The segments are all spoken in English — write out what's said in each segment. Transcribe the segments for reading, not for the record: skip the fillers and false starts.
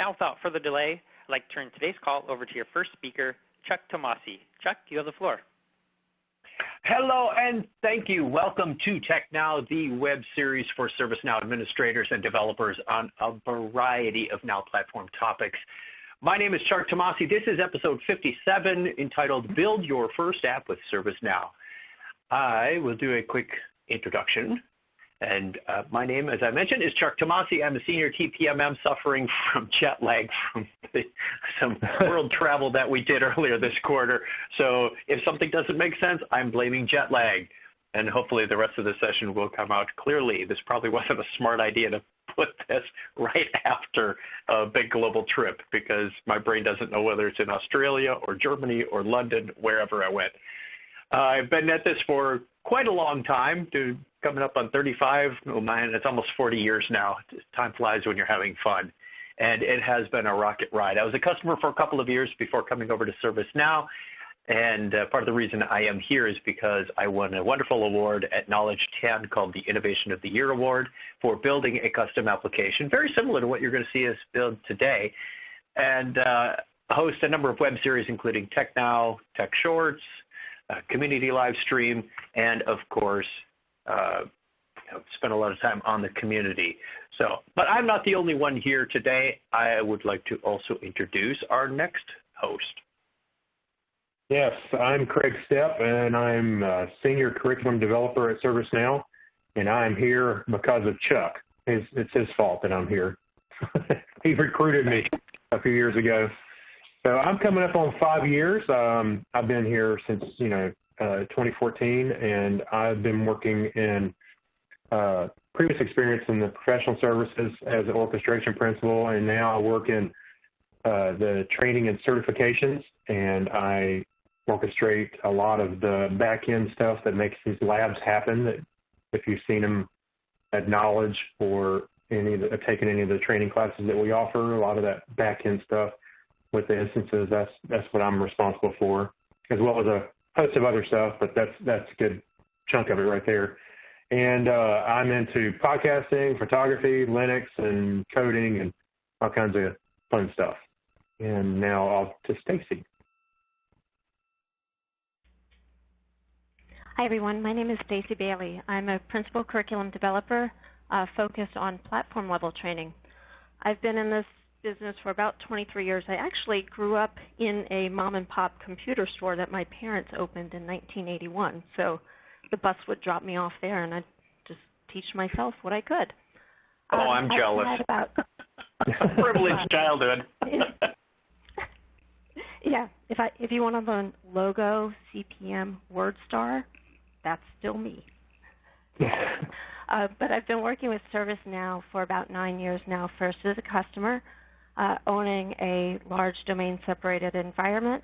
Now, without further delay, I'd like to turn today's call over to your first speaker, Chuck Tomasi. Chuck, you have the floor. Hello and thank you. Welcome to TechNow, the web series for ServiceNow administrators and developers on a variety of Now Platform topics. My name is Chuck Tomasi. This is episode 57 entitled Build Your First App with ServiceNow. I will do a quick introduction. And my name, as I mentioned, is Chuck Tomasi. I'm a senior TPMM suffering from jet lag from some world travel that we did earlier this quarter. So if something doesn't make sense, I'm blaming jet lag. And hopefully the rest of the session will come out clearly. This probably wasn't a smart idea to put this right after a big global trip because my brain doesn't know whether it's in Australia or Germany or London, wherever I went. I've been at this for quite a long time, coming up on 35. Oh man, it's almost 40 years now. Time flies when you're having fun. And it has been a rocket ride. I was a customer for a couple of years before coming over to ServiceNow. And part of the reason I am here is because I won a wonderful award at Knowledge 10 called the Innovation of the Year Award for building a custom application, very similar to what you're going to see us build today. And host a number of web series, including TechNow, Tech Shorts, community live stream, and of course, spend a lot of time on the community. But I'm not the only one here today. I would like to also introduce our next host. Yes, I'm Craig Stepp, and I'm a senior curriculum developer at ServiceNow, and I'm here because of Chuck. It's his fault that I'm here. He recruited me a few years ago. So I'm coming up on 5 years. I've been here since 2014, and I've been working in previous experience in the professional services as an orchestration principal, and now I work in the training and certifications, and I orchestrate a lot of the back-end stuff that makes these labs happen. That if you've seen them at Knowledge or taken any of the training classes that we offer, a lot of that back-end stuff with the instances, that's what I'm responsible for, as well as a host of other stuff, but that's a good chunk of it right there. And I'm into podcasting, photography, Linux, and coding, and all kinds of fun stuff. And now off to Stacey. Hi, everyone. My name is Stacey Bailey. I'm a principal curriculum developer focused on platform-level training. I've been in this business for about 23 years. I actually grew up in a mom-and-pop computer store that my parents opened in 1981. So the bus would drop me off there, and I'd just teach myself what I could. Oh, I'm jealous. Privileged childhood. Yeah. If you want to learn logo, CPM, WordStar, that's still me. But I've been working with ServiceNow for about 9 years now, first as a customer, owning a large domain-separated environment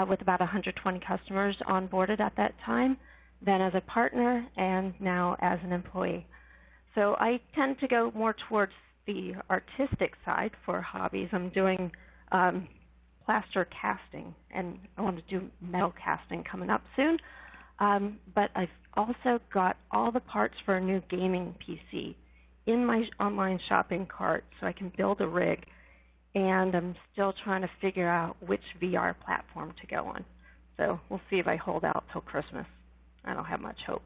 with about 120 customers onboarded at that time, then as a partner, and now as an employee. So I tend to go more towards the artistic side for hobbies. I'm doing plaster casting, and I want to do metal casting coming up soon. But I've also got all the parts for a new gaming PC in my online shopping cart so I can build a rig, and I'm still trying to figure out which VR platform to go on. So we'll see if I hold out till Christmas. I don't have much hope.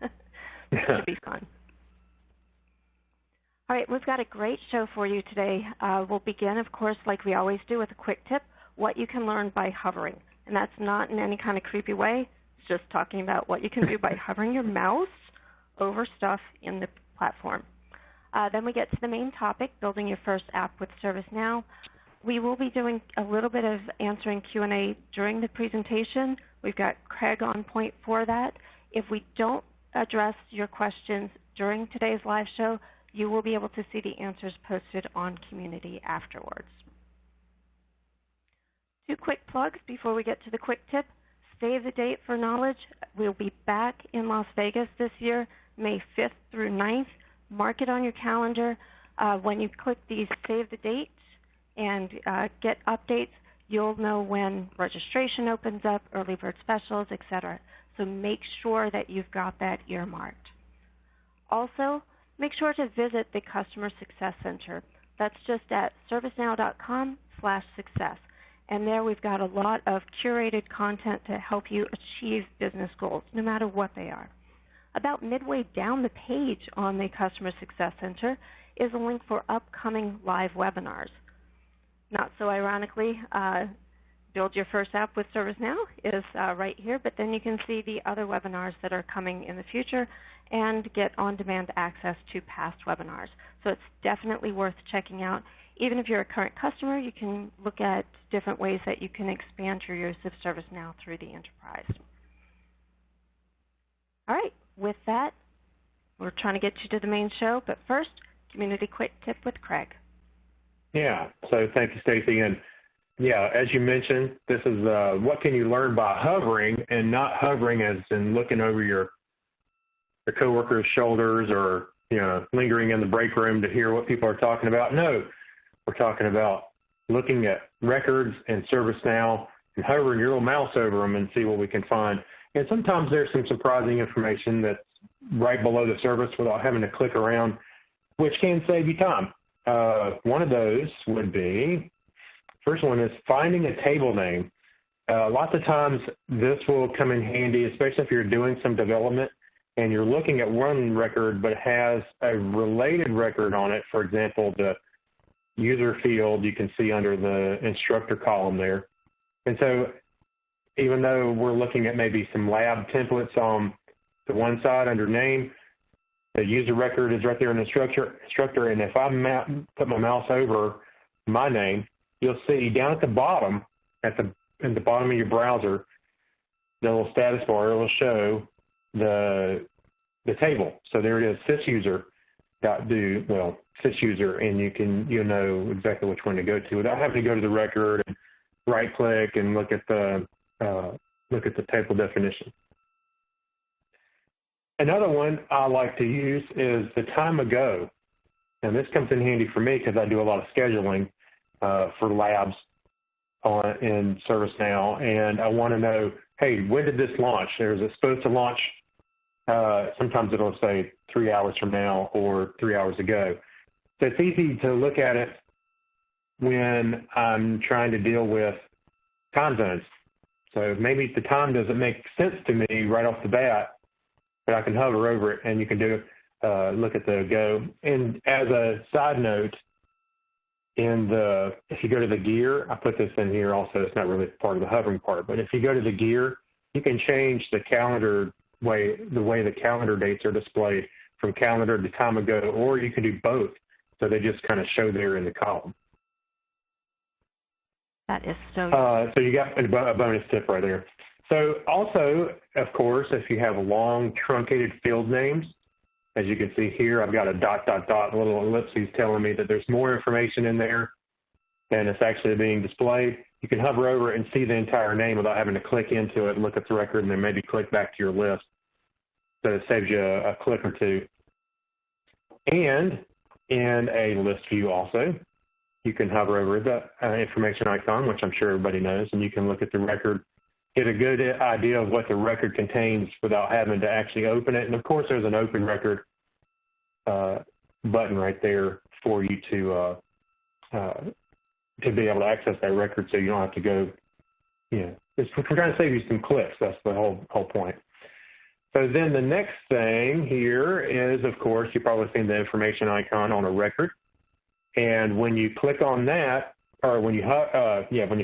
It should be fun. All right, we've got a great show for you today. We'll begin, of course, like we always do, with a quick tip, what you can learn by hovering. And that's not in any kind of creepy way. It's just talking about what you can do by hovering your mouse over stuff in the platform. Then we get to the main topic, building your first app with ServiceNow. We will be doing a little bit of answering Q&A during the presentation. We've got Craig on point for that. If we don't address your questions during today's live show, you will be able to see the answers posted on Community afterwards. 2 quick plugs before we get to the quick tip. Save the date for Knowledge. We'll be back in Las Vegas this year, May 5th through 9th. Mark it on your calendar. When you click these Save the Date and get updates, you'll know when registration opens up, early bird specials, etc. So make sure that you've got that earmarked. Also, make sure to visit the Customer Success Center. That's just at servicenow.com/success. And there we've got a lot of curated content to help you achieve business goals, no matter what they are. About midway down the page on the Customer Success Center is a link for upcoming live webinars. Not so ironically, Build Your First App with ServiceNow is right here, but then you can see the other webinars that are coming in the future and get on-demand access to past webinars. So it's definitely worth checking out. Even if you're a current customer, you can look at different ways that you can expand your use of ServiceNow through the enterprise. All right, with that, we're trying to get you to the main show, but first, Community Quick Tip with Craig. Yeah, so thank you, Stacey. And yeah, as you mentioned, this is what can you learn by hovering, and not hovering as in looking over your coworkers' shoulders or lingering in the break room to hear what people are talking about. No, we're talking about looking at records and ServiceNow and hovering your little mouse over them and see what we can find. And sometimes there's some surprising information that's right below the surface without having to click around, which can save you time. One of those would be, first one is finding a table name. Lots of times this will come in handy, especially if you're doing some development and you're looking at one record but has a related record on it. For example, the user field you can see under the instructor column there. And so even though we're looking at maybe some lab templates on the one side under name, the user record is right there in the instructor, and if I put my mouse over my name, you'll see down at the bottom, in the bottom of your browser, the little status bar will show the table. So there it is, sysuser.do, sysuser, and you'll know exactly which one to go to without having to go to the record and right click and look at the table definition. Another one I like to use is the time ago. And this comes in handy for me because I do a lot of scheduling for labs in ServiceNow, and I want to know, hey, when did this launch? Is it supposed to launch? Sometimes it'll say 3 hours from now or 3 hours ago. So it's easy to look at it when I'm trying to deal with time zones. So maybe the time doesn't make sense to me right off the bat, but I can hover over it and you can look at the go. And as a side note, if you go to the gear, I put this in here also, it's not really part of the hovering part, but if you go to the gear, you can change the way the calendar dates are displayed from calendar to time ago, or you can do both. So they just kind of show there in the column. That is so useful. So you got a bonus tip right there. So also, of course, if you have long truncated field names, as you can see here, I've got a ... little ellipses telling me that there's more information in there than it's actually being displayed. You can hover over it and see the entire name without having to click into it and look at the record and then maybe click back to your list. So it saves you a click or two. And in a list view also, you can hover over the information icon, which I'm sure everybody knows, and you can look at the record, get a good idea of what the record contains without having to actually open it. And of course, there's an open record button right there for you to be able to access that record, so you don't have to go. We're trying to save you some clicks. That's the whole point. So then the next thing here is, of course, you've probably seen the information icon on a record, and when you click on that, or when you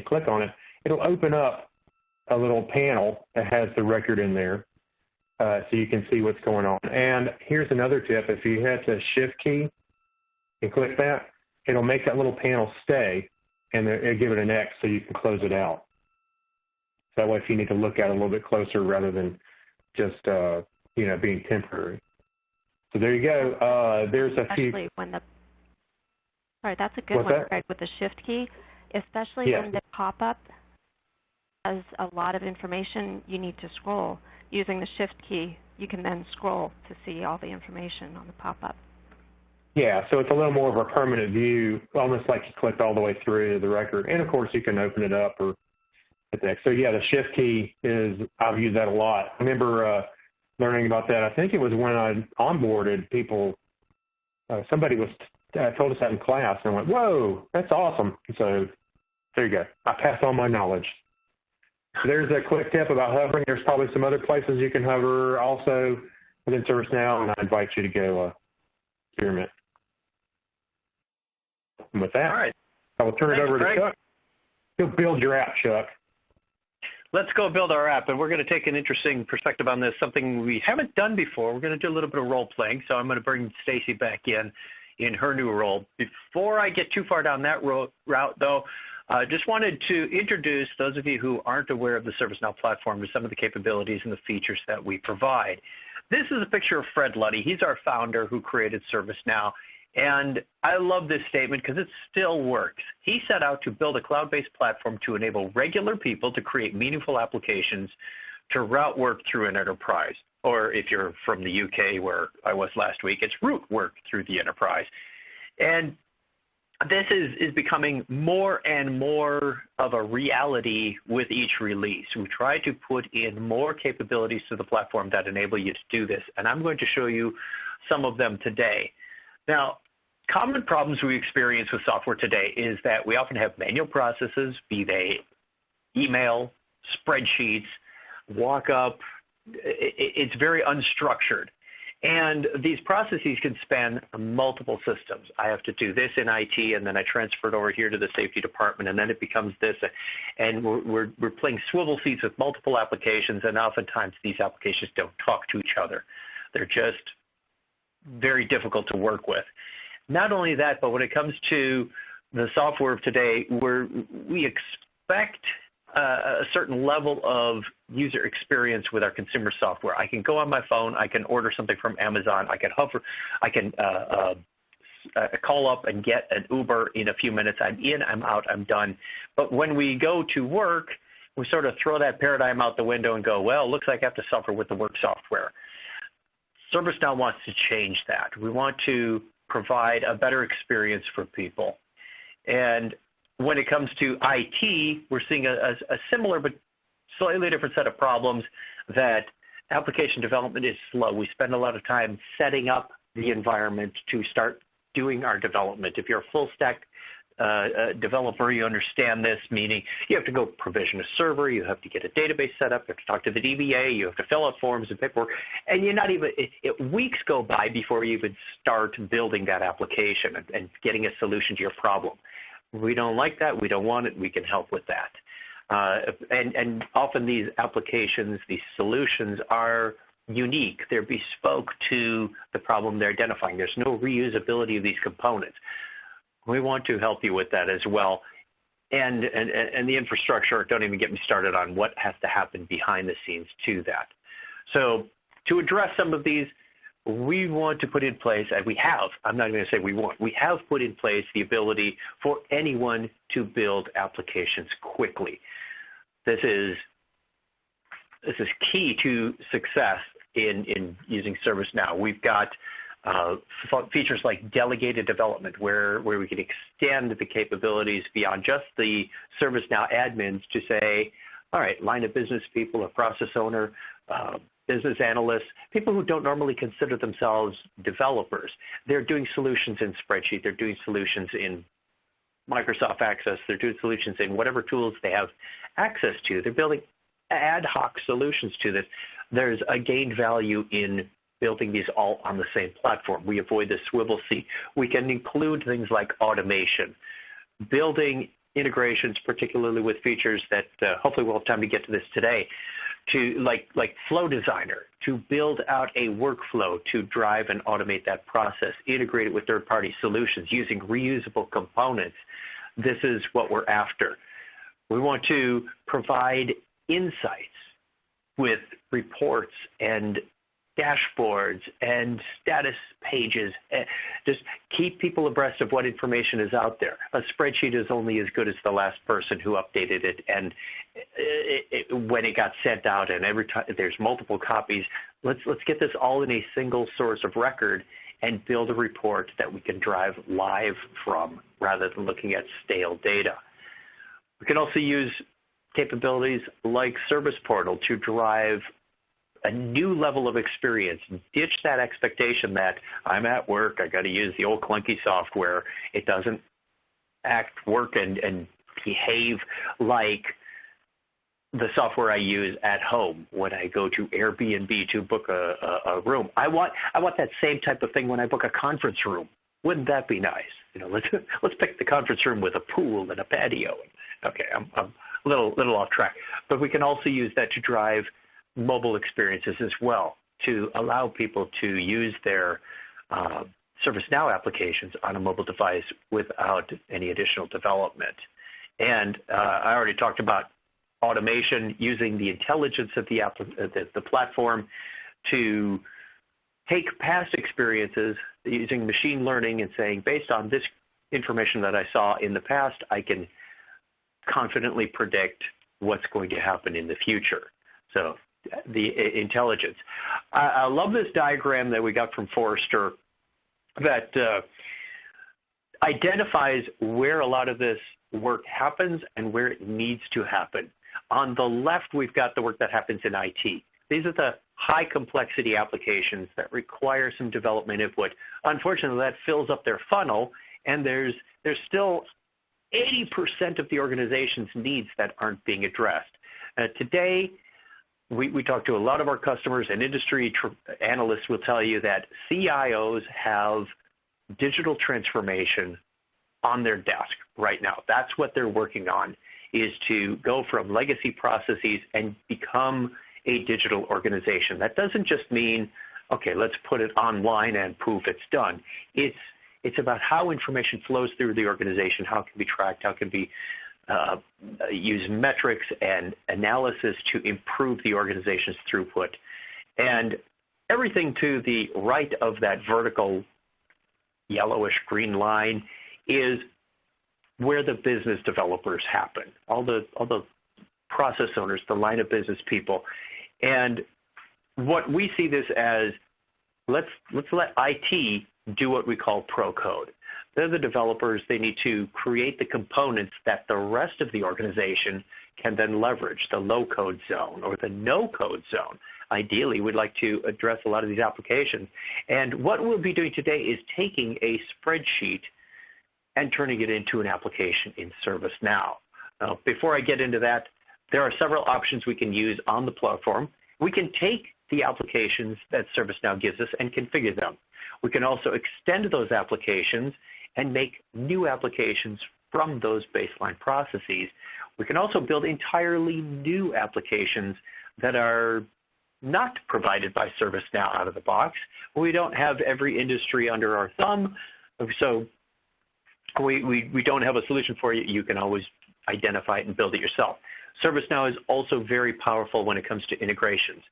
click on it, it'll open up a little panel that has the record in there, so you can see what's going on. And here's another tip: if you hit the Shift key and click that, it'll make that little panel stay, and it'll give it an X so you can close it out. So that way, if you need to look at it a little bit closer rather than just being temporary. So there you go. There's a few. Sorry, that's a good one, Craig, with the Shift key, especially when the pop-up has a lot of information you need to scroll. Using the Shift key, you can then scroll to see all the information on the pop-up. Yeah, so it's a little more of a permanent view, almost like you clicked all the way through the record. And, of course, you can open it up or hit that. So, yeah, the Shift key I've used that a lot. I remember learning about that. I think it was when I onboarded people. Somebody was told us that in class, and I went, whoa, that's awesome. So there you go. I pass on my knowledge. So there's a quick tip about hovering. There's probably some other places you can hover also within ServiceNow, and I invite you to go experiment. And with that, all right. I will turn it over to Chuck. Go build your app, Chuck. Let's go build our app, and we're going to take an interesting perspective on this, something we haven't done before. We're going to do a little bit of role-playing, so I'm going to bring Stacey back in her new role. Before I get too far down that route, though, I just wanted to introduce those of you who aren't aware of the ServiceNow platform to some of the capabilities and the features that we provide. This is a picture of Fred Luddy. He's our founder who created ServiceNow. And I love this statement because it still works. He set out to build a cloud-based platform to enable regular people to create meaningful applications to route work through an enterprise. Or if you're from the UK, where I was last week, it's route work through the enterprise. And this is becoming more and more of a reality with each release. We try to put in more capabilities to the platform that enable you to do this. And I'm going to show you some of them today. Now, common problems we experience with software today is that we often have manual processes, be they email, spreadsheets, walk-up. It's very unstructured. And these processes can span multiple systems. I have to do this in IT, and then I transfer it over here to the safety department, and then it becomes this. And we're playing swivel seats with multiple applications, and oftentimes these applications don't talk to each other. They're just very difficult to work with. Not only that, but when it comes to the software of today, we expect a certain level of user experience with our consumer software. I can go on my phone, I can order something from Amazon, I can hover, I can call up and get an Uber in a few minutes. I'm in, I'm out, I'm done. But when we go to work, we sort of throw that paradigm out the window and go, well, it looks like I have to suffer with the work software. ServiceNow wants to change that. We want to provide a better experience for people. And when it comes to IT, we're seeing a similar but slightly different set of problems, that application development is slow. We spend a lot of time setting up the environment to start doing our development. If you're a full stack developer, you understand this, meaning you have to go provision a server, you have to get a database set up, you have to talk to the DBA, you have to fill out forms and paperwork, and you're not even, weeks go by before you even start building that application and getting a solution to your problem. We don't like that, we don't want it, we can help with that. And often these applications, these solutions are unique. They're bespoke to the problem they're identifying. There's no reusability of these components. We want to help you with that as well. And the infrastructure, don't even get me started on what has to happen behind the scenes to that. So to address some of these, we want to put in place, and we have, I'm not going to say we want, we have put in place the ability for anyone to build applications quickly. This is key to success in using ServiceNow. We've got features like delegated development, where we can extend the capabilities beyond just the ServiceNow admins to say, all right, line of business people, a process owner, business analysts, people who don't normally consider themselves developers. They're doing solutions in spreadsheet. They're doing solutions in Microsoft Access. They're doing solutions in whatever tools they have access to. They're building ad hoc solutions to this. There's a gained value in building these all on the same platform. We avoid the swivel seat. We can include things like automation, building integrations, particularly with features that hopefully we'll have time to get to this today, to like Flow Designer, to build out a workflow to drive and automate that process, integrate it with third-party solutions using reusable components. This is what we're after. We want to provide insights with reports and dashboards and status pages. Just keep people abreast of what information is out there. A spreadsheet is only as good as the last person who updated it, and when it got sent out, and every time there's multiple copies. Let's get this all in a single source of record and build a report that we can drive live from rather than looking at stale data. We can also use capabilities like Service Portal to drive a new level of experience. Ditch that expectation that I'm at work, I got to use the old clunky software. It doesn't work and behave like the software I use at home when I go to Airbnb to book a room. I want that same type of thing when I book a conference room. Wouldn't that be nice? Let's pick the conference room with a pool and a patio. Okay, I'm a little off track, but we can also use that to drive mobile experiences as well, to allow people to use their ServiceNow applications on a mobile device without any additional development. And I already talked about automation, using the intelligence of the platform to take past experiences using machine learning and saying, based on this information that I saw in the past, I can confidently predict what's going to happen in the future. So the intelligence. I love this diagram that we got from Forrester that identifies where a lot of this work happens and where it needs to happen. On the left, we've got the work that happens in IT. These are the high complexity applications that require some development input. Unfortunately, that fills up their funnel, and there's still 80% of the organization's needs that aren't being addressed. Today, we talk to a lot of our customers, and industry analysts will tell you that CIOs have digital transformation on their desk right now. That's what they're working on, is to go from legacy processes and become a digital organization. That doesn't just mean, okay, let's put it online and poof, it's done. It's about how information flows through the organization, how it can be tracked, how it can be use metrics and analysis to improve the organization's throughput. And everything to the right of that vertical yellowish green line is where the business developers happen, all the process owners, the line of business people. And what we see this as, let's let IT do what we call pro code. They're the developers. They need to create the components that the rest of the organization can then leverage, the low-code zone or the no-code zone. Ideally, we'd like to address a lot of these applications. And what we'll be doing today is taking a spreadsheet and turning it into an application in ServiceNow. Now, before I get into that, there are several options we can use on the platform. We can take the applications that ServiceNow gives us and configure them. We can also extend those applications and make new applications from those baseline processes. We can also build entirely new applications that are not provided by ServiceNow out of the box. We don't have every industry under our thumb, so we don't have a solution for you. You can always identify it and build it yourself. ServiceNow is also very powerful when it comes to integrations.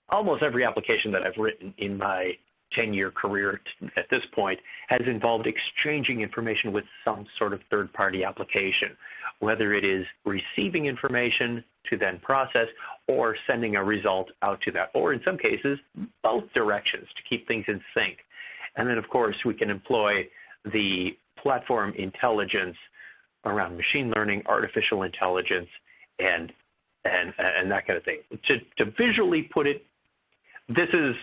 Almost every application that I've written in my 10-year career at this point has involved exchanging information with some sort of third-party application, whether it is receiving information to then process or sending a result out to that, or in some cases, both directions to keep things in sync. And then, of course, we can employ the platform intelligence around machine learning, artificial intelligence, and that kind of thing. To visually put it, this is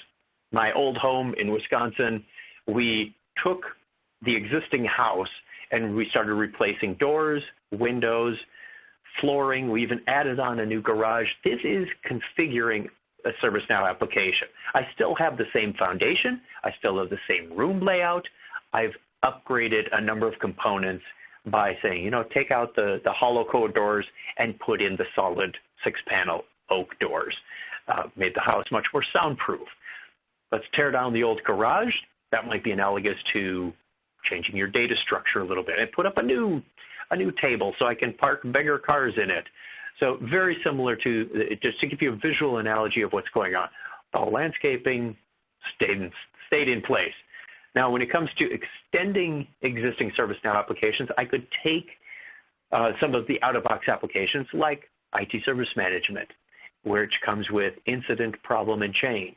my old home in Wisconsin. We took the existing house and we started replacing doors, windows, flooring. We even added on a new garage. This is configuring a ServiceNow application. I still have the same foundation. I still have the same room layout. I've upgraded a number of components by saying, take out the hollow core doors and put in the solid 6-panel oak doors. Made the house much more soundproof. Let's tear down the old garage. That might be analogous to changing your data structure a little bit and put up a new table so I can park bigger cars in it. So very similar to, just to give you a visual analogy of what's going on. The landscaping stayed in place. Now, when it comes to extending existing ServiceNow applications, I could take some of the out-of-box applications like IT Service Management, which comes with incident, problem, and change,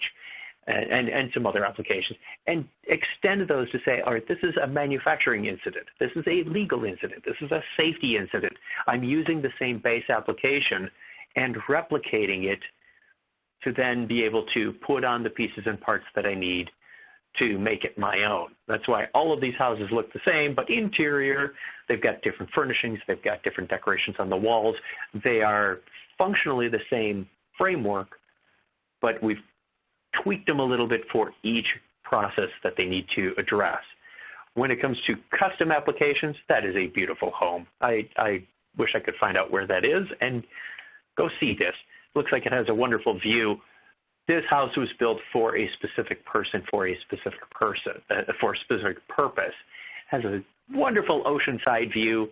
and some other applications, and extend those to say, all right, this is a manufacturing incident. This is a legal incident. This is a safety incident. I'm using the same base application and replicating it to then be able to put on the pieces and parts that I need to make it my own. That's why all of these houses look the same, but interior, they've got different furnishings, they've got different decorations on the walls. They are functionally the same framework, but we've tweaked them a little bit for each process that they need to address. When it comes to custom applications, that is a beautiful home. I wish I could find out where that is and go see this. Looks like it has a wonderful view. This house was built for a specific person, for a specific purpose. Has a wonderful oceanside view,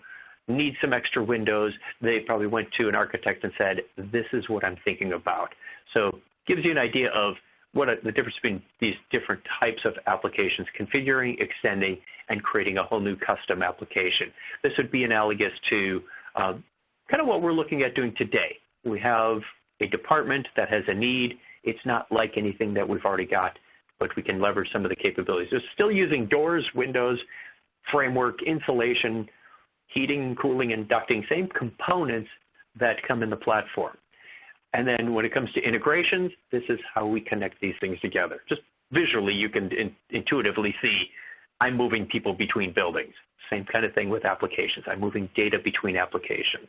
needs some extra windows. They probably went to an architect and said, this is what I'm thinking about. So gives you an idea of what the difference between these different types of applications, configuring, extending, and creating a whole new custom application. This would be analogous to kind of what we're looking at doing today. We have a department that has a need. It's not like anything that we've already got, but we can leverage some of the capabilities. They're still using doors, windows, framework, insulation, heating, cooling, and ducting, same components that come in the platform. And then when it comes to integrations, this is how we connect these things together. Just visually, you can intuitively see I'm moving people between buildings. Same kind of thing with applications. I'm moving data between applications.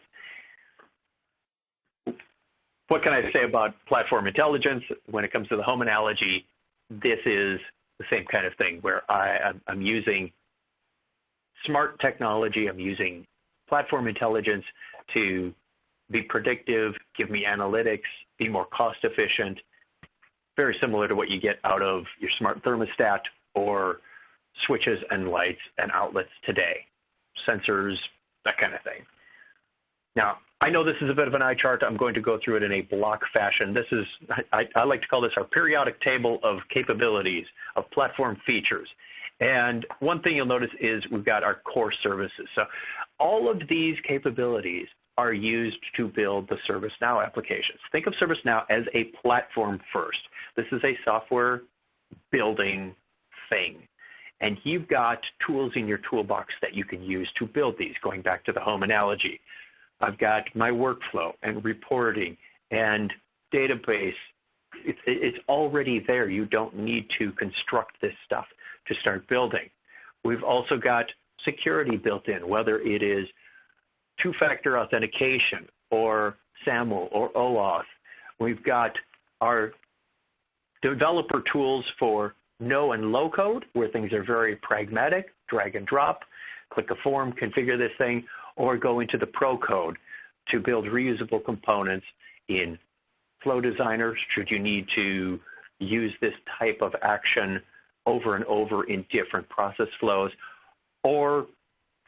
What can I say about platform intelligence? When it comes to the home analogy, this is the same kind of thing where I'm using smart technology. I'm using platform intelligence to be predictive, give me analytics, be more cost efficient, very similar to what you get out of your smart thermostat or switches and lights and outlets today, sensors, that kind of thing. Now, I know this is a bit of an eye chart. I'm going to go through it in a block fashion. This is, I like to call this our periodic table of capabilities, of platform features. And one thing you'll notice is we've got our core services. So all of these capabilities are used to build the ServiceNow applications. Think of ServiceNow as a platform first. This is a software building thing. And you've got tools in your toolbox that you can use to build these, going back to the home analogy. I've got my workflow and reporting and database. It's already there. You don't need to construct this stuff to start building. We've also got security built in, whether it is two-factor authentication or SAML or OAuth. We've got our developer tools for no and low code, where things are very pragmatic, drag and drop, click a form, configure this thing, or go into the pro code to build reusable components in Flow Designer should you need to use this type of action over and over in different process flows, or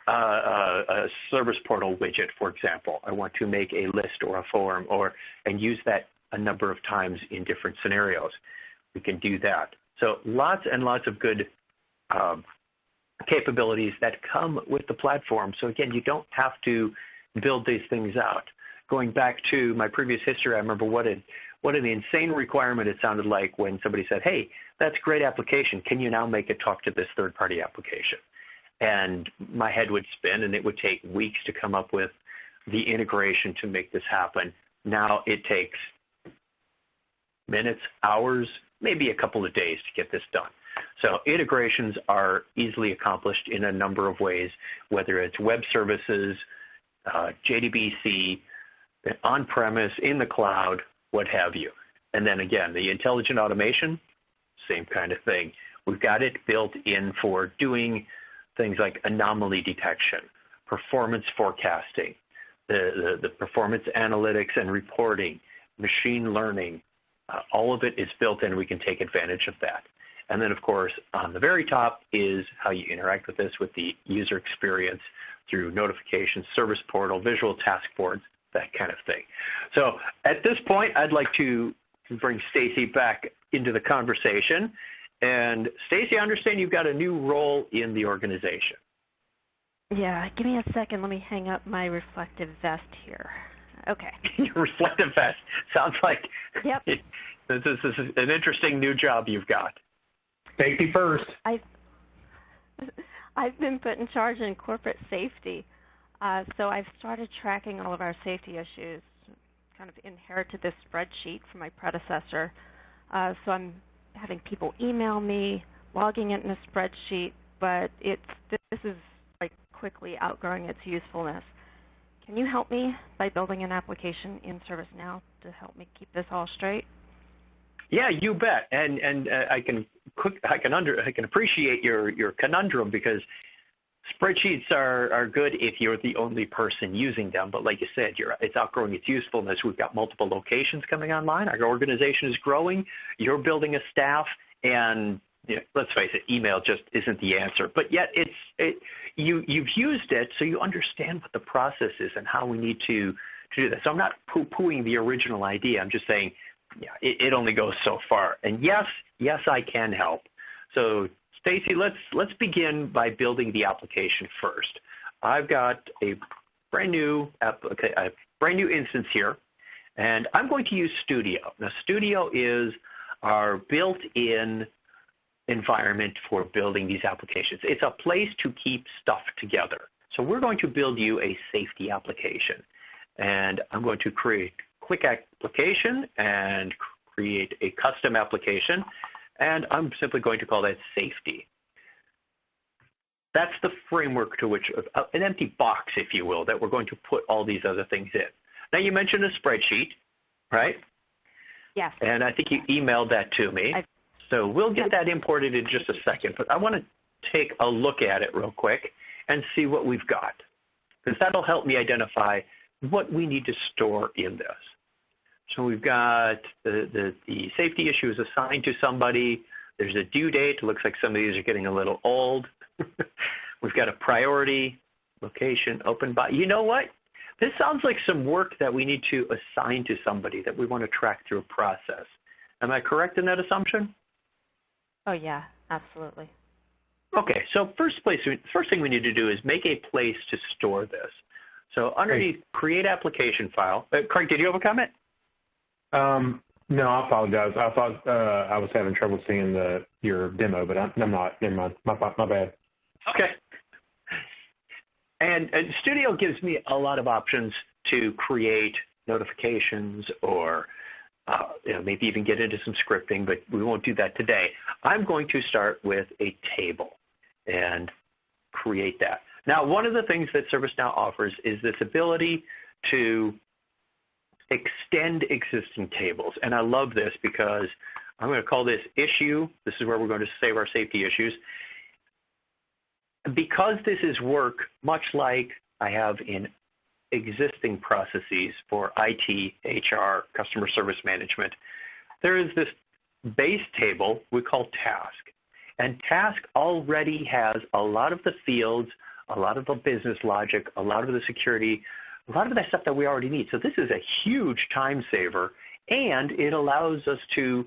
a service portal widget, for example. I want to make a list or a form and use that a number of times in different scenarios. We can do that. So lots and lots of good capabilities that come with the platform. So again, you don't have to build these things out. Going back to my previous history, I remember what an insane requirement it sounded like when somebody said, hey, that's a great application. Can you now make it talk to this third-party application? And my head would spin, and it would take weeks to come up with the integration to make this happen. Now it takes minutes, hours, maybe a couple of days to get this done. So integrations are easily accomplished in a number of ways, whether it's web services, JDBC, on-premise, in the cloud, what have you. And then again, the intelligent automation, same kind of thing. We've got it built in for doing things like anomaly detection, performance forecasting, the performance analytics and reporting, machine learning. All of it is built in. We can take advantage of that. And then, of course, on the very top is how you interact with this with the user experience through notifications, service portal, visual task boards, that kind of thing. So at this point, I'd like to bring Stacey back into the conversation. And Stacey, I understand you've got a new role in the organization. Yeah, give me a second. Let me hang up my reflective vest here. Okay. Your reflective vest. Sounds like yep. This is an interesting new job you've got. Safety first. I've been put in charge in corporate safety. So I've started tracking all of our safety issues, kind of inherited this spreadsheet from my predecessor. So I'm having people email me, logging it in a spreadsheet, but this is like quickly outgrowing its usefulness. Can you help me by building an application in ServiceNow to help me keep this all straight? Yeah, you bet. And I can appreciate your conundrum, because spreadsheets are good if you're the only person using them. But like you said, it's outgrowing its usefulness. We've got multiple locations coming online. Our organization is growing. You're building a staff, and let's face it, email just isn't the answer. But yet you've used it, so you understand what the process is and how we need to do this. So I'm not poo-pooing the original idea. I'm just saying, it only goes so far. And yes, I can help. So Stacey, let's begin by building the application first. I've got a brand new instance here, and I'm going to use Studio. Now, Studio is our built-in environment for building these applications. It's a place to keep stuff together. So we're going to build you a safety application, and I'm going to create quick application and create a custom application, and I'm simply going to call that safety. That's the framework to which, an empty box, if you will, that we're going to put all these other things in. Now, you mentioned a spreadsheet, right? Yes. And I think you emailed that to me. So we'll get that imported in just a second, but I want to take a look at it real quick and see what we've got, because that'll help me identify what we need to store in this. So we've got the safety issue is assigned to somebody. There's a due date. It looks like some of these are getting a little old. We've got a priority, location, open by. You know what? This sounds like some work that we need to assign to somebody that we want to track through a process. Am I correct in that assumption? Oh, yeah, absolutely. Okay, so first thing we need to do is make a place to store this. So underneath create application file. Craig, did you have a comment? No, I apologize. I thought I was having trouble seeing your demo, but I'm not. Never mind. My bad. Okay. And Studio gives me a lot of options to create notifications or maybe even get into some scripting, but we won't do that today. I'm going to start with a table and create that. Now, one of the things that ServiceNow offers is this ability to extend existing tables. And I love this because I'm going to call this issue. This is where we're going to save our safety issues. Because this is work much like I have in existing processes for IT, HR, customer service management, there is this base table we call task. And task already has a lot of the fields, a lot of the business logic, a lot of the security, a lot of that stuff that we already need. So this is a huge time saver, and it allows us to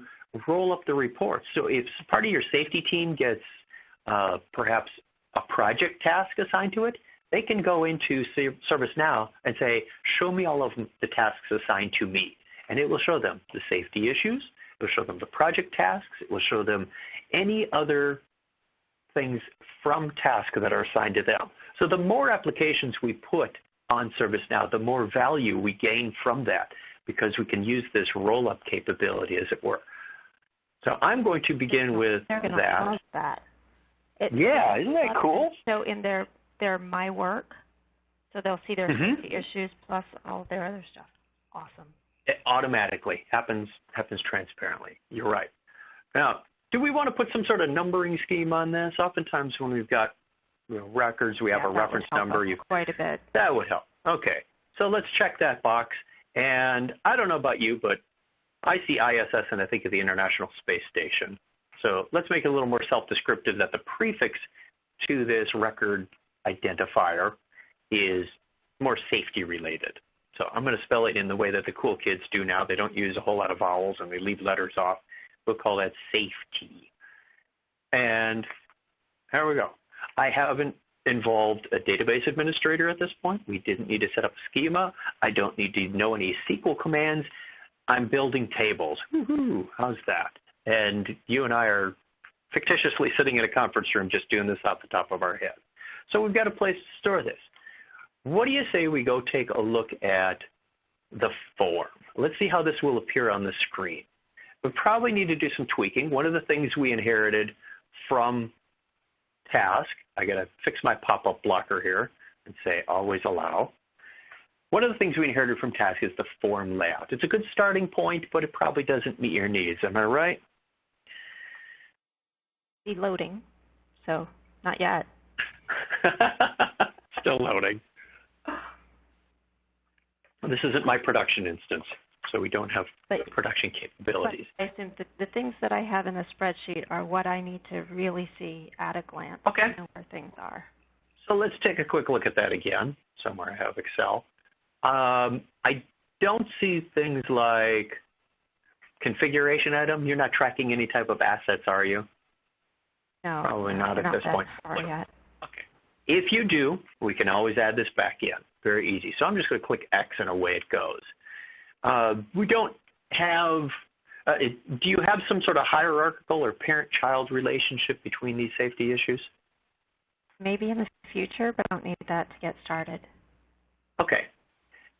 roll up the reports. So if part of your safety team gets perhaps a project task assigned to it, they can go into ServiceNow and say, show me all of the tasks assigned to me. And it will show them the safety issues, it will show them the project tasks, it will show them any other things from tasks that are assigned to them. So the more applications we put on ServiceNow, the more value we gain from that, because we can use this roll-up capability, as it were. So I'm going to begin with They're going to love that. Yeah, isn't that cool? So in their My Work, so they'll see their safety issues plus all their other stuff. Awesome. It automatically happens transparently. You're right. Now, do we want to put some sort of numbering scheme on this? Oftentimes when we've got records, we have a reference number. Quite a bit. That would help. Okay. So let's check that box. And I don't know about you, but I see ISS and I think of the International Space Station. So let's make it a little more self-descriptive that the prefix to this record identifier is more safety related. So I'm going to spell it in the way that the cool kids do now. They don't use a whole lot of vowels and they leave letters off. We'll call that safety. And here we go. I haven't involved a database administrator at this point. We didn't need to set up a schema. I don't need to know any SQL commands. I'm building tables. Woohoo! How's that? And you and I are fictitiously sitting in a conference room just doing this off the top of our head. So we've got a place to store this. What do you say we go take a look at the form. Let's see how this will appear on the screen. We probably need to do some tweaking. One of the things we inherited from task, I got to fix my pop-up blocker here and say always allow. One of the things we inherited from task is the form layout. It's a good starting point, but it probably doesn't meet your needs. Am I right? Be loading, so not yet. Still loading. This isn't my production instance, so we don't have production capabilities. I assume the things that I have in the spreadsheet are what I need to really see at a glance. Okay. Know where things are. So let's take a quick look at that again. Somewhere I have Excel. I don't see things like configuration item. You're not tracking any type of assets, are you? No. Probably not at this point. Yet. Okay. If you do, we can always add this back in. Very easy. So I'm just going to click X and away it goes. We don't have, do you have some sort of hierarchical or parent-child relationship between these safety issues? Maybe in the future, but I don't need that to get started. Okay.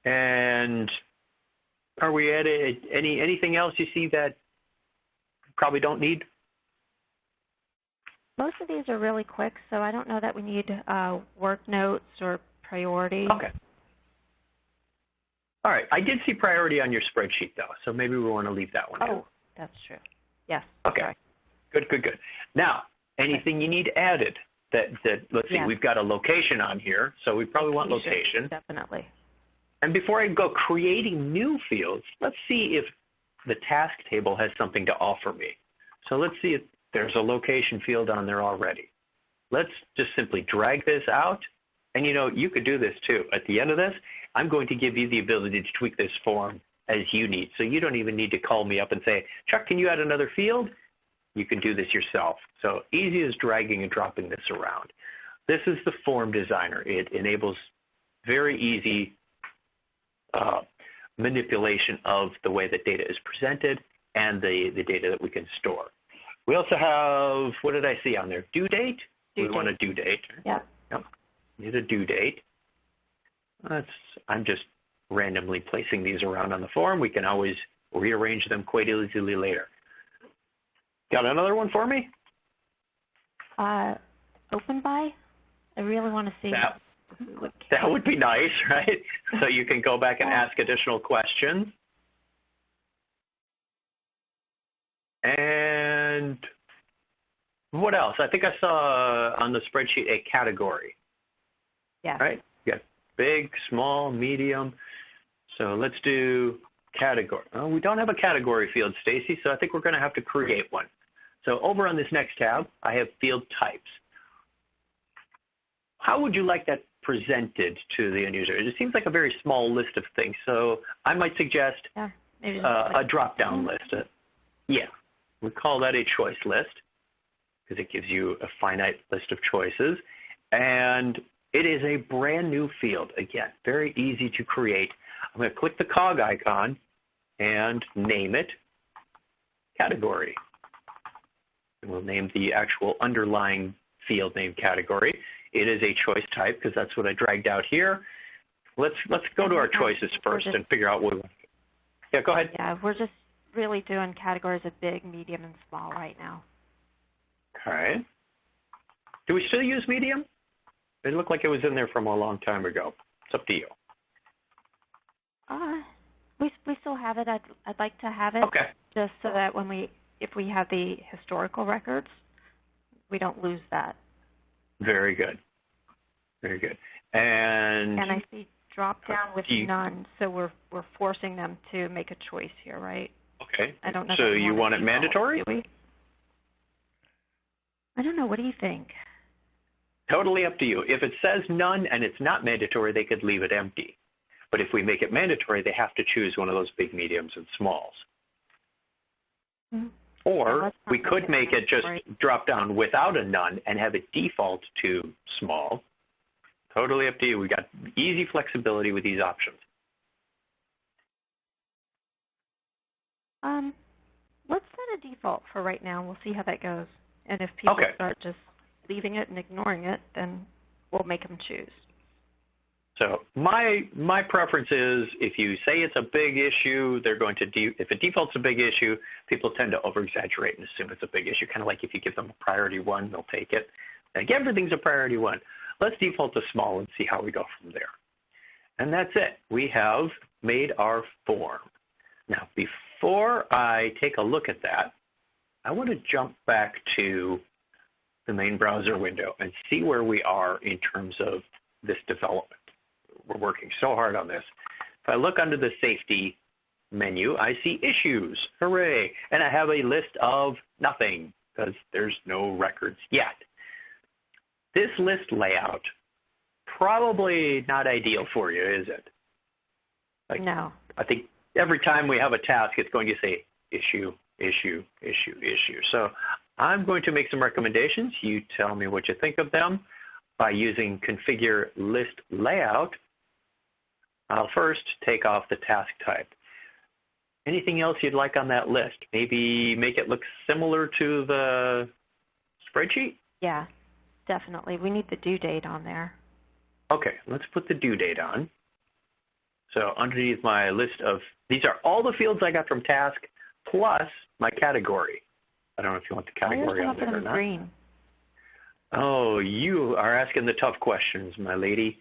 And are we at anything else you see that you probably don't need? Most of these are really quick, so I don't know that we need work notes or priority. Okay. All right. I did see priority on your spreadsheet, though, so maybe we want to leave that one. Oh, that's true. Yes. Okay. Sorry. Good. Now, anything you need added that let's see, we've got a location on here, so we probably want location. Definitely. And before I go creating new fields, let's see if the task table has something to offer me. So let's see if there's a location field on there already. Let's just simply drag this out. And you could do this too. At the end of this, I'm going to give you the ability to tweak this form as you need. So you don't even need to call me up and say, Chuck, can you add another field? You can do this yourself. So easy as dragging and dropping this around. This is the form designer. It enables very easy manipulation of the way that data is presented and the data that we can store. We also have, what did I see on there? Due date? We want a due date. Yep. Need a due date. I'm just randomly placing these around on the form. We can always rearrange them quite easily later. Got another one for me? Open by? I really want to see. That would be nice, right? So you can go back and ask additional questions. And what else? I think I saw on the spreadsheet a category. Yeah. Right? You got big, small, medium. So let's do category. Oh, we don't have a category field, Stacey, so I think we're going to have to create one. So over on this next tab, I have field types. How would you like that presented to the end user? It seems like a very small list of things, so I might suggest a drop-down list. Yeah, we call that a choice list because it gives you a finite list of choices. And it is a brand new field. Again, very easy to create. I'm going to click the cog icon and name it category. And we'll name the actual underlying field name category. It is a choice type because that's what I dragged out here. Let's go to our choices first and figure out what we want. Yeah, go ahead. Yeah, we're just really doing categories of big, medium, and small right now. Okay. Do we still use medium? It looked like it was in there from a long time ago. It's up to you. We still have it. I'd like to have it. Okay. Just so that if we have the historical records, we don't lose that. Very good. Very good. And I see drop down with none, so we're forcing them to make a choice here, right? Okay. I don't know. So you want it mandatory? Do we? I don't know. What do you think? Totally up to you. If it says none and it's not mandatory, they could leave it empty. But if we make it mandatory, they have to choose one of those big, mediums, and smalls. Mm-hmm. Or we could make it just drop down without a none and have it default to small. Totally up to you. We got easy flexibility with these options. Let's set a default for right now. We'll see how that goes. And if people start just leaving it and ignoring it, then we'll make them choose. So my preference is if you say it's a big issue, they're going to if it defaults a big issue, people tend to over-exaggerate and assume it's a big issue. Kind of like if you give them a priority 1, they'll take it. Like everything's a priority 1. Let's default to small and see how we go from there. And that's it. We have made our form. Now, before I take a look at that, I want to jump back to the main browser window and see where we are in terms of this development. We're working so hard on this. If I look under the safety menu, I see issues. Hooray. And I have a list of nothing because there's no records yet. This list layout, probably not ideal for you, is it? No. I think every time we have a task, it's going to say issue, issue, issue, issue. So I'm going to make some recommendations. You tell me what you think of them. By using configure list layout, I'll first take off the task type. Anything else you'd like on that list? Maybe make it look similar to the spreadsheet? Yeah, definitely. We need the due date on there. Okay, let's put the due date on. So underneath my list of, these are all the fields I got from task plus my category. I don't know if you want the category on there or not. Green. Oh, you are asking the tough questions, my lady.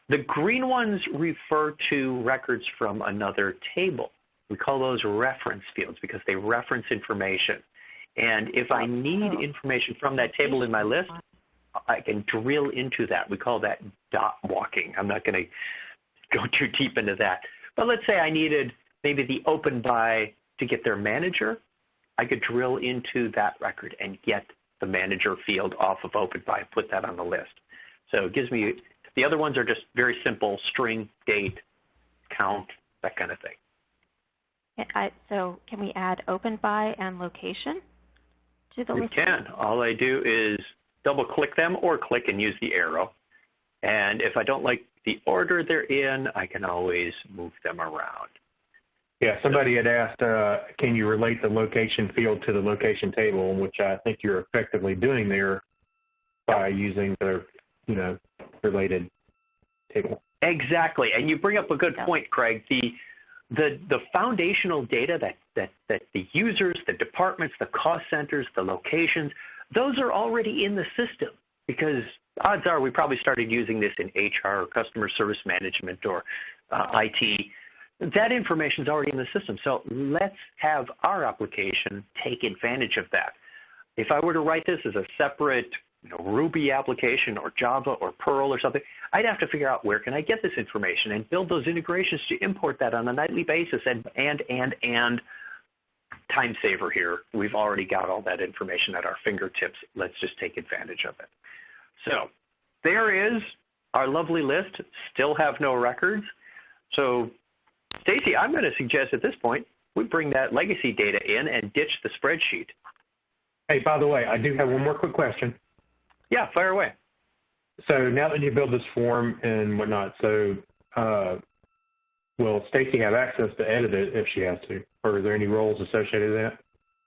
The green ones refer to records from another table. We call those reference fields because they reference information. And if I need information from that table in my list, I can drill into that. We call that dot walking. I'm not going to go too deep into that. But let's say I needed maybe the open by to get their manager. I could drill into that record and get the manager field off of open by, put that on the list. So it gives me, the other ones are just very simple, string, date, count, that kind of thing. So can we add open by and location to the list? We can. All I do is double click them or click and use the arrow. And if I don't like the order they're in, I can always move them around. Yeah, somebody had asked, can you relate the location field to the location table, which I think you're effectively doing there by using the, related table. Exactly, and you bring up a good point, Craig. The foundational data that the users, the departments, the cost centers, the locations, those are already in the system because odds are we probably started using this in HR or customer service management or IT. That information is already in the system. So let's have our application take advantage of that. If I were to write this as a separate Ruby application or Java or Perl or something, I'd have to figure out where can I get this information and build those integrations to import that on a nightly basis and time saver here. We've already got all that information at our fingertips. Let's just take advantage of it. So there is our lovely list. Still have no records. So Stacey, I'm going to suggest at this point we bring that legacy data in and ditch the spreadsheet. Hey, by the way, I do have one more quick question. Yeah, fire away. So now that you build this form and whatnot, so will Stacey have access to edit it if she has to? Or are there any roles associated with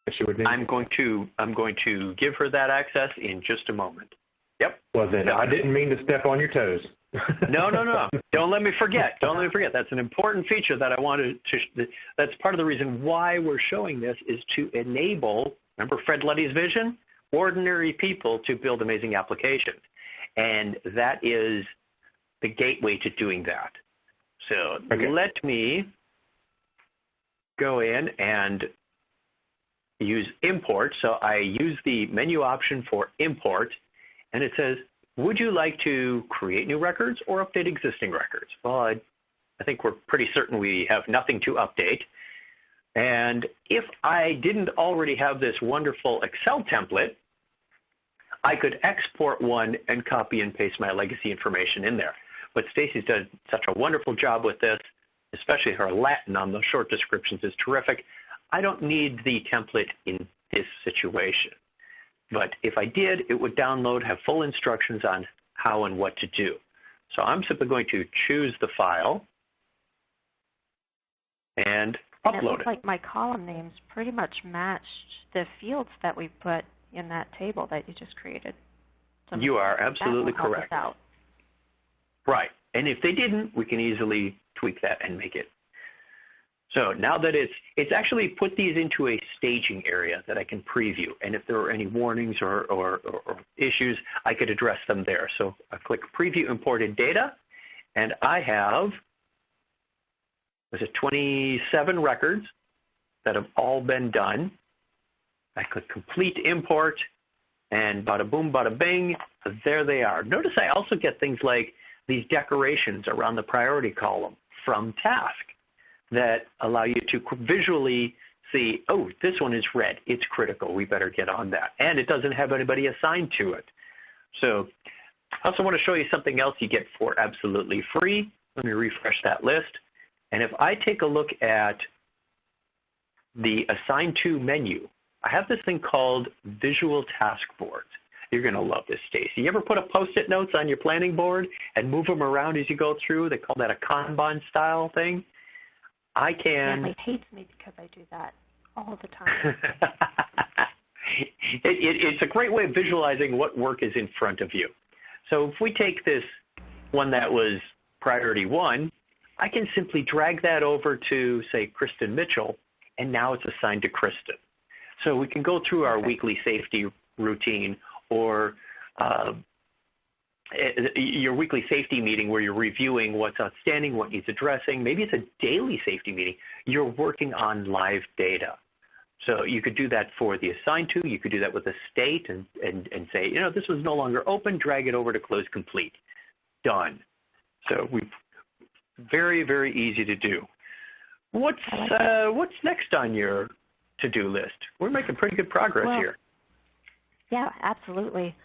that she would need? I'm going to give her that access in just a moment. Yep. Well, then I didn't mean to step on your toes. No. Don't let me forget. That's an important feature that I wanted to. That's part of the reason why we're showing this is to enable. Remember Fred Luddy's vision? Ordinary people to build amazing applications, and that is the gateway to doing that. So Let me go in and use import. So I use the menu option for import, and it says, would you like to create new records or update existing records? Well, I think we're pretty certain we have nothing to update. And if I didn't already have this wonderful Excel template, I could export one and copy and paste my legacy information in there. But Stacey's done such a wonderful job with this, especially her Latin on the short descriptions is terrific. I don't need the template in this situation. But if I did, it would download, have full instructions on how and what to do. So I'm simply going to choose the file and upload it. It looks like my column names pretty much matched the fields that we put in that table that you just created. So you are absolutely correct. Right. And if they didn't, we can easily tweak that and make it. So now that it's actually put these into a staging area that I can preview. And if there are any warnings or issues, I could address them there. So I click Preview Imported Data, and I have, 27 records that have all been done. I click Complete Import, and bada boom, bada bing, there they are. Notice I also get things like these decorations around the priority column from task that allow you to visually see, oh, this one is red. It's critical. We better get on that. And it doesn't have anybody assigned to it. So I also want to show you something else you get for absolutely free. Let me refresh that list. And if I take a look at the Assign To menu, I have this thing called Visual Task Boards. You're going to love this, Stacey. You ever put a Post-it notes on your planning board and move them around as you go through? They call that a Kanban style thing. I can. Yeah, my hates me because I do that all the time. It's a great way of visualizing what work is in front of you. So if we take this one that was priority 1, I can simply drag that over to, say, Kristen Mitchell, and now it's assigned to Kristen. So we can go through our weekly safety routine or your weekly safety meeting where you're reviewing what's outstanding, what needs addressing. Maybe it's a daily safety meeting. You're working on live data. So you could do that for the Assign To. You could do that with a state and say, this was no longer open, drag it over to close complete. Done. So very, very easy to do. What's next on your to-do list? We're making pretty good progress here. Yeah, absolutely.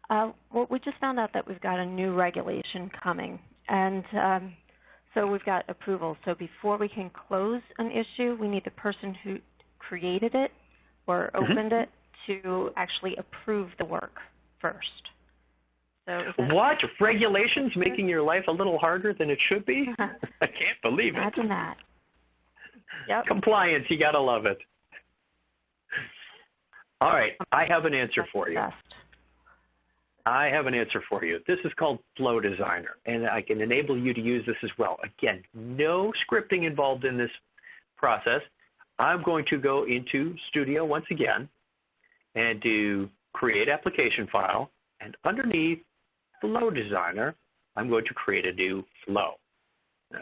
Well, we just found out that we've got a new regulation coming, and so we've got approval. So before we can close an issue, we need the person who created it or opened it to actually approve the work first. So what? Regulations making your life a little harder than it should be? I can't believe it. Imagine that. Yep. Compliance, you got to love it. All right, I have an answer for you. I have an answer for you. This is called Flow Designer, and I can enable you to use this as well. Again, no scripting involved in this process. I'm going to go into Studio once again and do Create Application File, and underneath Flow Designer, I'm going to create a new flow. Now,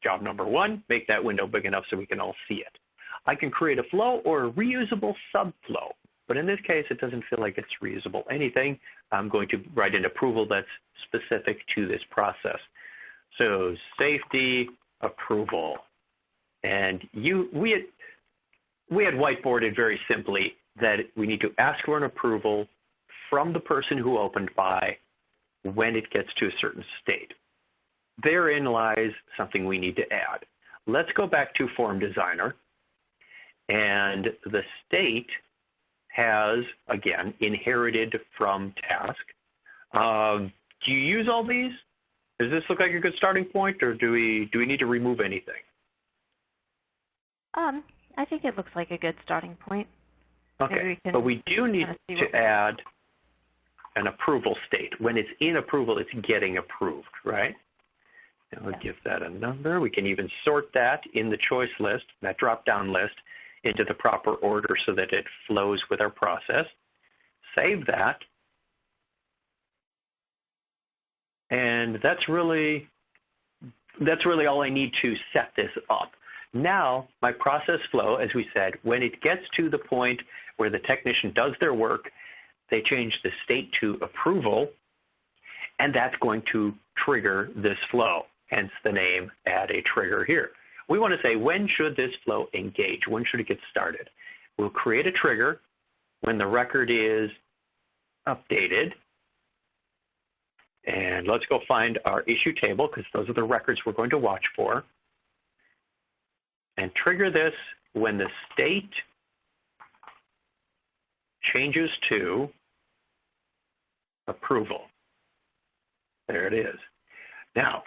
job number 1, make that window big enough so we can all see it. I can create a flow or a reusable subflow. But in this case, it doesn't feel like it's reusable anything. I'm going to write an approval that's specific to this process. So safety approval. And we had whiteboarded very simply that we need to ask for an approval from the person who opened by when it gets to a certain state. Therein lies something we need to add. Let's go back to Form Designer. And the state has, again, inherited from task. Do you use all these? Does this look like a good starting point, or do we need to remove anything? I think it looks like a good starting point. Okay, but we do need to add an approval state. When it's in approval, it's getting approved, right? And we'll give that a number. We can even sort that in the choice list, that drop-down list, into the proper order so that it flows with our process. Save that. And that's really all I need to set this up. Now, my process flow, as we said, when it gets to the point where the technician does their work, they change the state to approval, and that's going to trigger this flow, hence the name Add a Trigger here. We want to say, when should this flow engage? When should it get started? We'll create a trigger when the record is updated. And let's go find our issue table, because those are the records we're going to watch for. And trigger this when the state changes to approval. There it is. Now,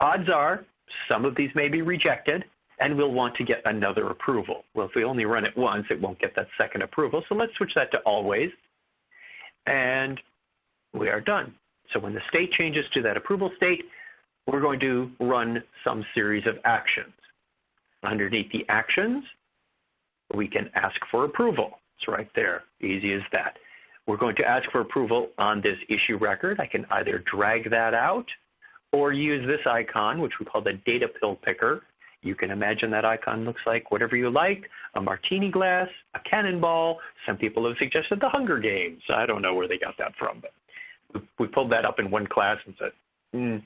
odds are some of these may be rejected, and we'll want to get another approval. Well, if we only run it once, it won't get that second approval. So let's switch that to always, and we are done. So when the state changes to that approval state, we're going to run some series of actions. Underneath the actions, we can ask for approval. It's right there, easy as that. We're going to ask for approval on this issue record. I can either drag that out or use this icon, which we call the data pill picker. You can imagine that icon looks like whatever you like, a martini glass, a cannonball. Some people have suggested the Hunger Games. I don't know where they got that from, but we pulled that up in one class and said,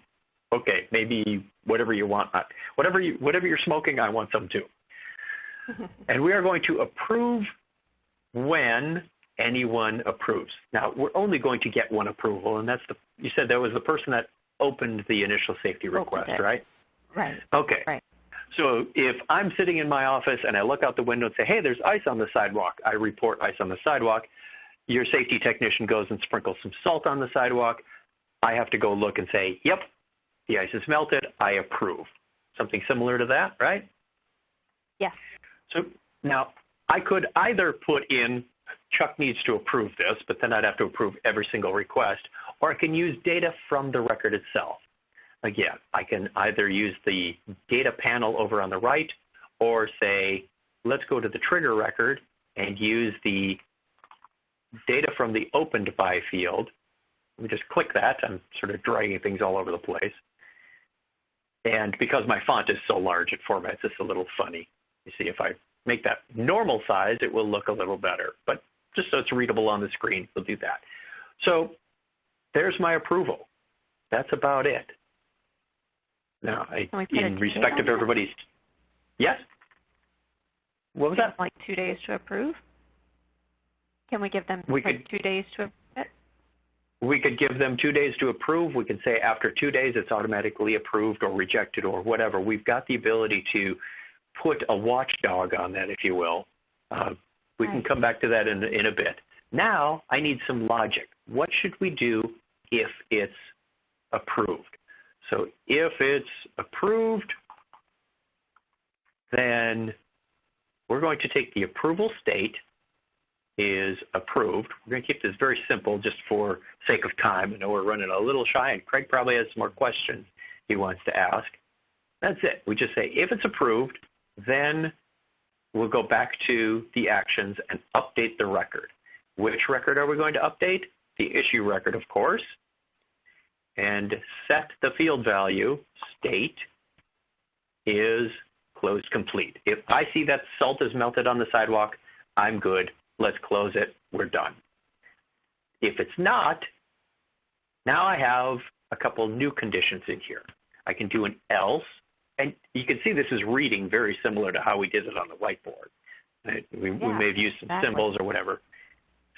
okay, maybe whatever you want. Whatever you're smoking, I want some too. And we are going to approve when anyone approves. Now, we're only going to get one approval, and you said that was the person that opened the initial safety request, right? Right. Okay. Right. So if I'm sitting in my office and I look out the window and say, hey, there's ice on the sidewalk, I report ice on the sidewalk. Your safety technician goes and sprinkles some salt on the sidewalk. I have to go look and say, yep, the ice is melted. I approve. Something similar to that, right? Yes. So now I could either put in Chuck needs to approve this, but then I'd have to approve every single request, or I can use data from the record itself. Again, I can either use the data panel over on the right or say, let's go to the trigger record and use the data from the opened by field. Let me just click that. I'm sort of dragging things all over the place. And because my font is so large, it formats this a little funny. You see, if I make that normal size, it will look a little better. But just so it's readable on the screen, we'll do that. So there's my approval. That's about it. Now, in respect of everybody's, yes? What was that? Like 2 days to approve? Can we give them 2 days to approve it? We could give them 2 days to approve. We can say after 2 days it's automatically approved or rejected or whatever. We've got the ability to put a watchdog on that, if you will. We can come back to that in a bit. Now I need some logic. What should we do if it's approved? So if it's approved, then we're going to take the approval state is approved. We're going to keep this very simple just for sake of time. I know we're running a little shy, and Craig probably has some more questions he wants to ask. That's it. We just say if it's approved, then we'll go back to the actions and update the record. Which record are we going to update? The issue record, of course. And set the field value, state, is closed complete. If I see that salt is melted on the sidewalk, I'm good. Let's close it. We're done. If it's not, now I have a couple new conditions in here. I can do an else, and you can see this is reading very similar to how we did it on the whiteboard. We may have used some symbols or whatever.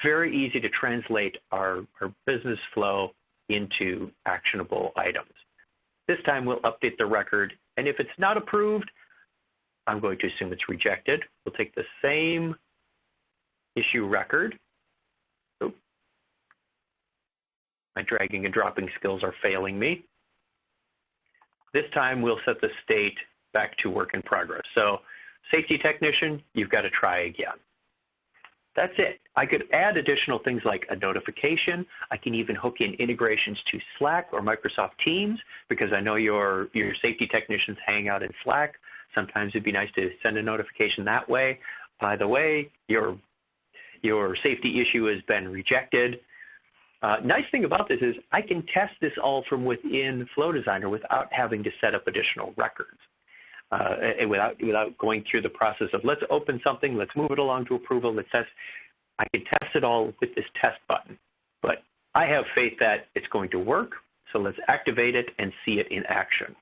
Very easy to translate our business flow into actionable items. This time we'll update the record, and if it's not approved, I'm going to assume it's rejected. We'll take the same issue record. Oops. My dragging and dropping skills are failing me. This time we'll set the state back to work in progress. So safety technician, you've got to try again. That's it. I could add additional things like a notification. I can even hook in integrations to Slack or Microsoft Teams because I know your safety technicians hang out in Slack. Sometimes it'd be nice to send a notification that way. By the way, your safety issue has been rejected. Nice thing about this is I can test this all from within Flow Designer without having to set up additional records. And without going through the process of let's open something, let's move it along to approval, let's test. I can test it all with this test button. But I have faith that it's going to work, so let's activate it and see it in action.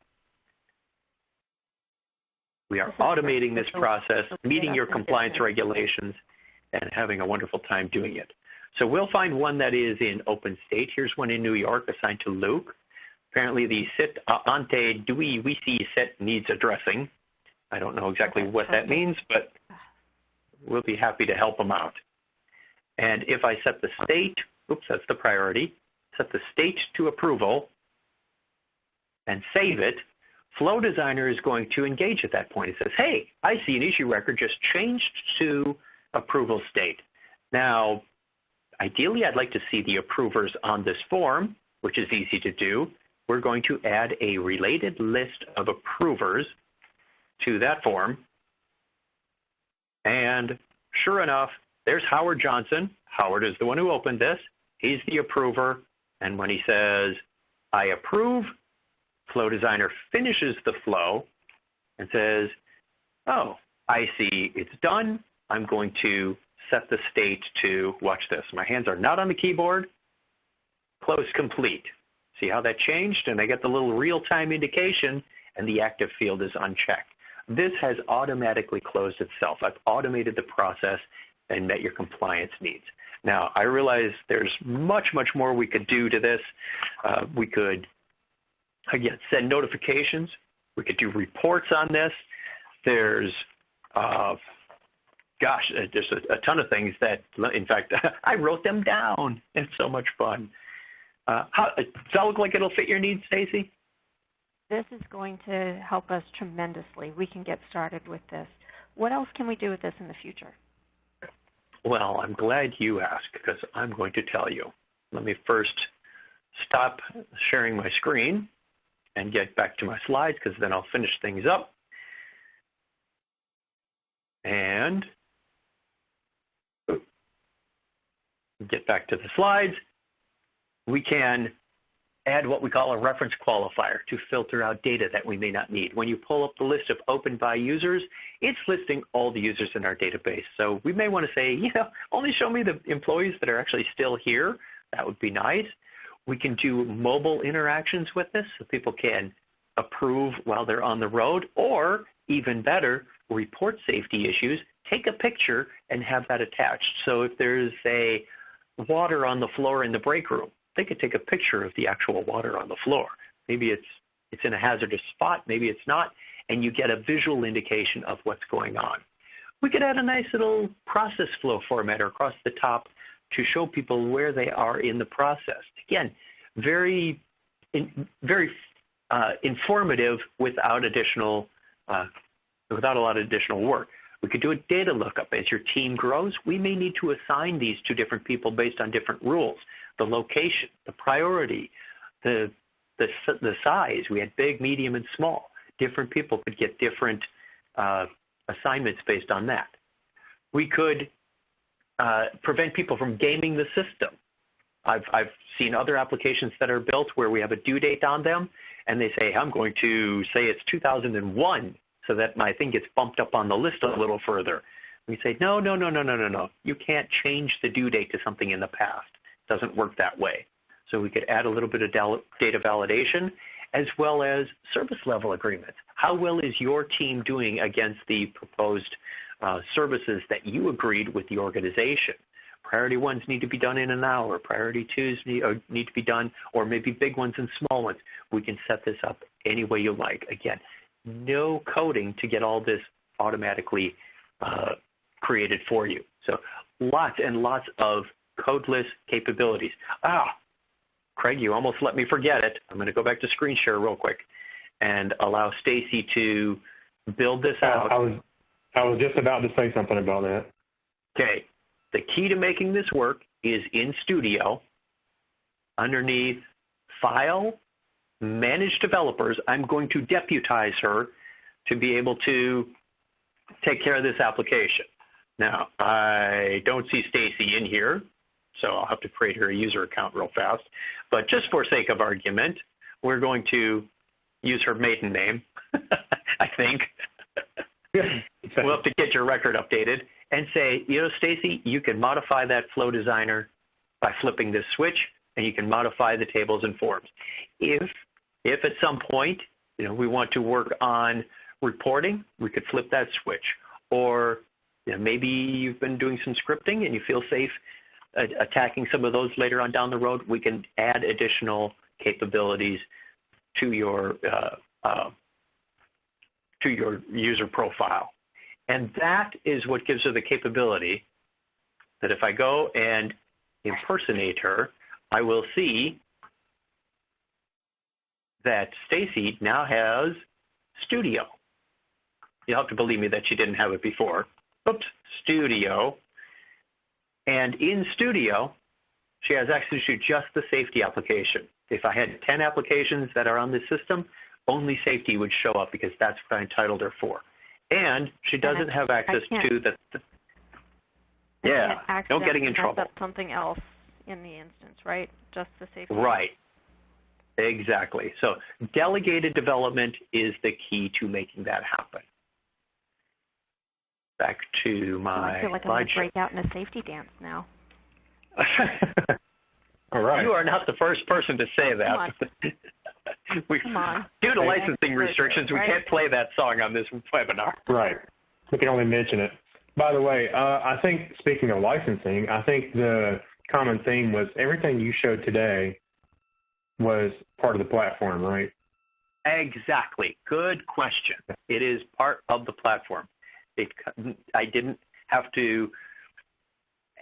We are automating this process, meeting your compliance regulations, and having a wonderful time doing it. So we'll find one that is in open state. Here's one in New York assigned to Luke. Apparently the sit ante dui visi sit needs addressing. I don't know exactly what that means, but we'll be happy to help them out. And if I set the state, oops, that's the priority, set the state to approval and save it, Flow Designer is going to engage at that point. It says, hey, I see an issue record just changed to approval state. Now, ideally, I'd like to see the approvers on this form, which is easy to do. we're going to add a related list of approvers to that form. And sure enough, there's Howard Johnson. Howard is the one who opened this. He's the approver. And when he says, I approve, Flow Designer finishes the flow and says, oh, I see it's done. I'm going to set the state to, watch this, my hands are not on the keyboard, close complete. See how that changed? And I get the little real-time indication, and the active field is unchecked. This has automatically closed itself. I've automated the process and met your compliance needs. Now, I realize there's much, much more we could do to this. We could, again, send notifications. We could do reports on this. There's, there's a ton of things that, in fact, I wrote them down. It's so much fun. Does that look like it'll fit your needs, Stacey? This is going to help us tremendously. We can get started with this. What else can we do with this in the future? Well, I'm glad you asked because I'm going to tell you. Let me first stop sharing my screen and get back to my slides because then I'll finish things up. And get back to the slides. We can add what we call a reference qualifier to filter out data that we may not need. When you pull up the list of open by users, it's listing all the users in our database. So we may want to say, only show me the employees that are actually still here. That would be nice. We can do mobile interactions with this so people can approve while they're on the road, or even better, report safety issues, take a picture and have that attached. So if there's a water on the floor in the break room, they could take a picture of the actual water on the floor. Maybe it's in a hazardous spot, maybe it's not, and you get a visual indication of what's going on. We could add a nice little process flow formatter across the top to show people where they are in the process. Again, very informative without a lot of additional work. We could do a data lookup. As your team grows, we may need to assign these to different people based on different rules. The location, the priority, the size. We had big, medium, and small. Different people could get different assignments based on that. We could prevent people from gaming the system. I've seen other applications that are built where we have a due date on them, and they say, I'm going to say it's 2001, so that my thing gets bumped up on the list a little further. We say, no. You can't change the due date to something in the past. It doesn't work that way. So we could add a little bit of data validation as well as service level agreements. How well is your team doing against the proposed services that you agreed with the organization? Priority ones need to be done in an hour. Priority twos need to be done, or maybe big ones and small ones. We can set this up any way you like. Again, no coding to get all this automatically created for you. So lots and lots of codeless capabilities. Craig, you almost let me forget it. I'm going to go back to screen share real quick and allow Stacey to build this out. I was just about to say something about that. Okay. The key to making this work is in Studio, underneath File, Manage Developers. I'm going to deputize her to be able to take care of this application. Now, I don't see Stacey in here, so I'll have to create her a user account real fast. But just for sake of argument, we're going to use her maiden name, I think. We'll have to get your record updated and say, Stacey, you can modify that flow designer by flipping this switch, and you can modify the tables and forms. If at some point, we want to work on reporting, we could flip that switch. Or maybe you've been doing some scripting and you feel safe attacking some of those later on down the road, we can add additional capabilities to your user profile. And that is what gives her the capability that if I go and impersonate her, I will see that Stacey now has Studio. You'll have to believe me that she didn't have it before. Oops, Studio. And in Studio, she has access to just the safety application. if I had 10 applications that are on this system, only safety would show up because that's what I entitled her for. And she doesn't have access to the no getting in trouble. That's something else in the instance, right? Just the safety. Right. Exactly. So delegated development is the key to making that happen. Back to my I feel like I'm going to break out in a safety dance now. All right. You are not the first person to say that. Come on. Due to licensing restrictions, we can't play that song on this webinar. Right. We can only mention it. By the way, I think, speaking of licensing, I think the common theme was everything you showed today was part of the platform, right? Exactly. Good question. It is part of the platform. I didn't have to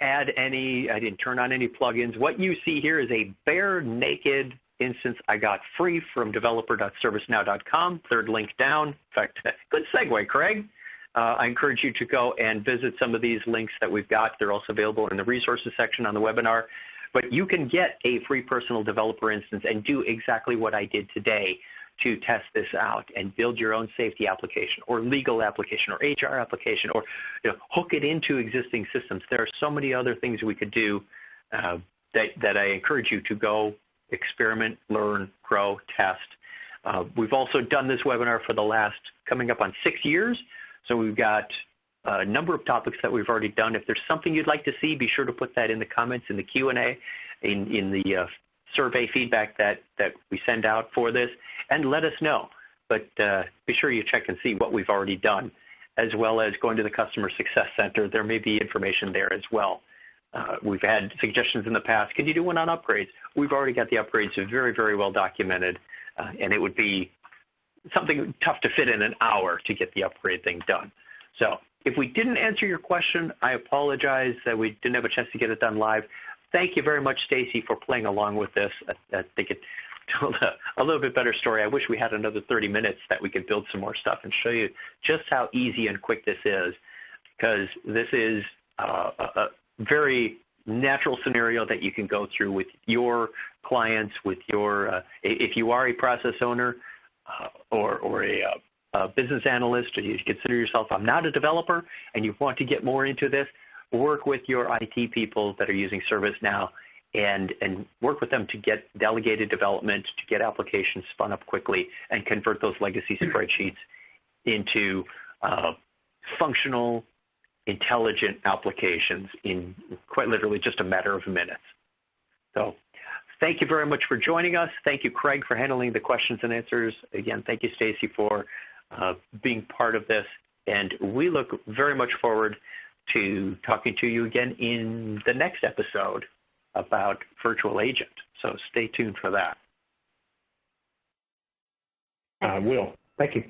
add any, I didn't turn on any plugins. What you see here is a bare naked instance I got free from developer.servicenow.com, third link down. In fact, good segue, Craig. I encourage you to go and visit some of these links that we've got. They're also available in the resources section on the webinar. But you can get a free personal developer instance and do exactly what I did today to test this out and build your own safety application or legal application or HR application or hook it into existing systems. There are so many other things we could do that I encourage you to go experiment, learn, grow, test. We've also done this webinar for the last coming up on 6 years. So we've got a number of topics that we've already done. If there's something you'd like to see, be sure to put that in the comments, in the Q&A, in the survey feedback that we send out for this, and let us know. But be sure you check and see what we've already done, as well as going to the Customer Success Center. There may be information there as well. We've had suggestions in the past. Can you do one on upgrades? We've already got the upgrades very, very well documented, and it would be something tough to fit in an hour to get the upgrade thing done. So if we didn't answer your question, I apologize that we didn't have a chance to get it done live. Thank you very much, Stacey, for playing along with this. I think it told a little bit better story. I wish we had another 30 minutes that we could build some more stuff and show you just how easy and quick this is, because this is a very natural scenario that you can go through with your clients, with your, if you are a process owner or a business analyst, or you consider yourself, I'm not a developer, and you want to get more into this, work with your IT people that are using ServiceNow and work with them to get delegated development, to get applications spun up quickly and convert those legacy spreadsheets into functional, intelligent applications in quite literally just a matter of minutes. So thank you very much for joining us. Thank you, Craig, for handling the questions and answers. Again, thank you, Stacey, for being part of this. And we look very much forward to talking to you again in the next episode about Virtual Agent. So stay tuned for that. I will. Thank you.